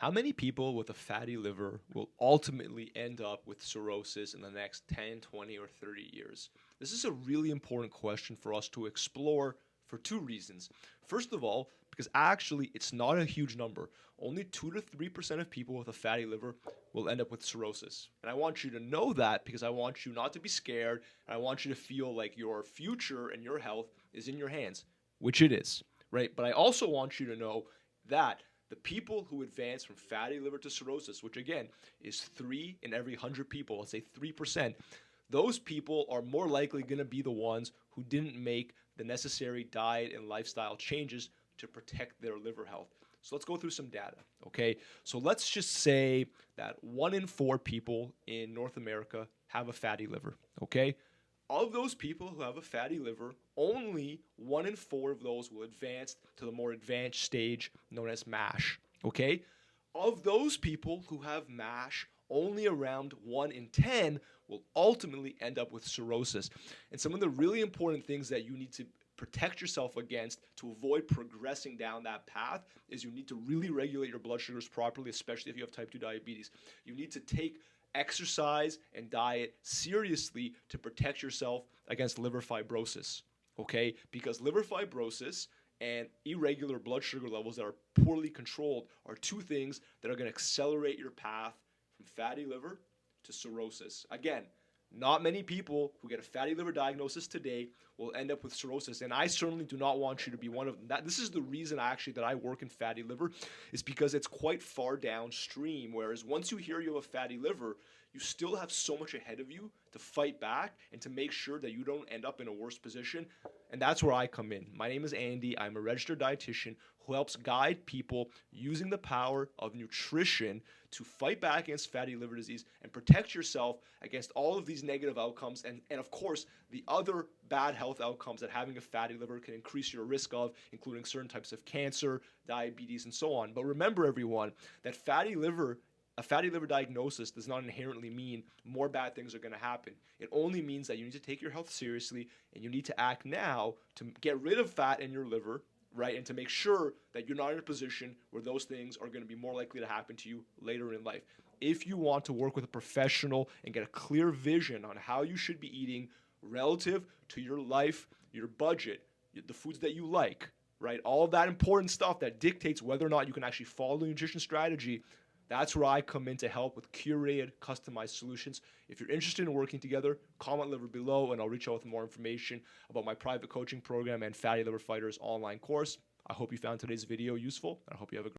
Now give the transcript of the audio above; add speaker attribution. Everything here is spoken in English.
Speaker 1: How many people with a fatty liver will ultimately end up with cirrhosis in the next 10, 20, or 30 years? This is a really important question for us to explore for two reasons. First of all, because actually it's not a huge number. Only 2 to 3% of people with a fatty liver will end up with cirrhosis. And I want you to know that because I want you not to be scared, and I want you to feel like your future and your health is in your hands, which it is, right? But I also want you to know that the people who advance from fatty liver to cirrhosis, which again is 3 in every 100 people, let's say 3%, those people are more likely going to be the ones who didn't make the necessary diet and lifestyle changes to protect their liver health. So let's go through some data, okay? So let's just say that 1 in 4 people in North America have a fatty liver, okay? Of those people who have a fatty liver, only 1 in 4 of those will advance to the more advanced stage known as MASH. Okay? Of those people who have MASH, only around 1 in 10 will ultimately end up with cirrhosis. And some of the really important things that you need to protect yourself against to avoid progressing down that path is you need to really regulate your blood sugars properly, especially if you have type 2 diabetes. You need to take exercise and diet seriously to protect yourself against liver fibrosis, okay? Because liver fibrosis and irregular blood sugar levels that are poorly controlled are two things that are going to accelerate your path from fatty liver to cirrhosis. Again, not many people who get a fatty liver diagnosis today will end up with cirrhosis, and I certainly do not want you to be one of them. This is the reason actually that I work in fatty liver, is because it's quite far downstream, whereas once you hear you have a fatty liver, you still have so much ahead of you to fight back and to make sure that you don't end up in a worse position, and that's where I come in. My name is Andy. I'm a registered dietitian who helps guide people using the power of nutrition to fight back against fatty liver disease and protect yourself against all of these negative outcomes and of course, the other bad health outcomes that having a fatty liver can increase your risk of, including certain types of cancer, diabetes, and so on. But remember, everyone, that a fatty liver diagnosis does not inherently mean more bad things are going to happen. It only means that you need to take your health seriously and you need to act now to get rid of fat in your liver, right? And to make sure that you're not in a position where those things are going to be more likely to happen to you later in life. If you want to work with a professional and get a clear vision on how you should be eating relative to your life, your budget, the foods that you like, right? All of that important stuff that dictates whether or not you can actually follow the nutrition strategy. That's where I come in to help with curated, customized solutions. If you're interested in working together, comment liver below and I'll reach out with more information about my private coaching program and Fatty Liver Fighters online course. I hope you found today's video useful, and I hope you have a great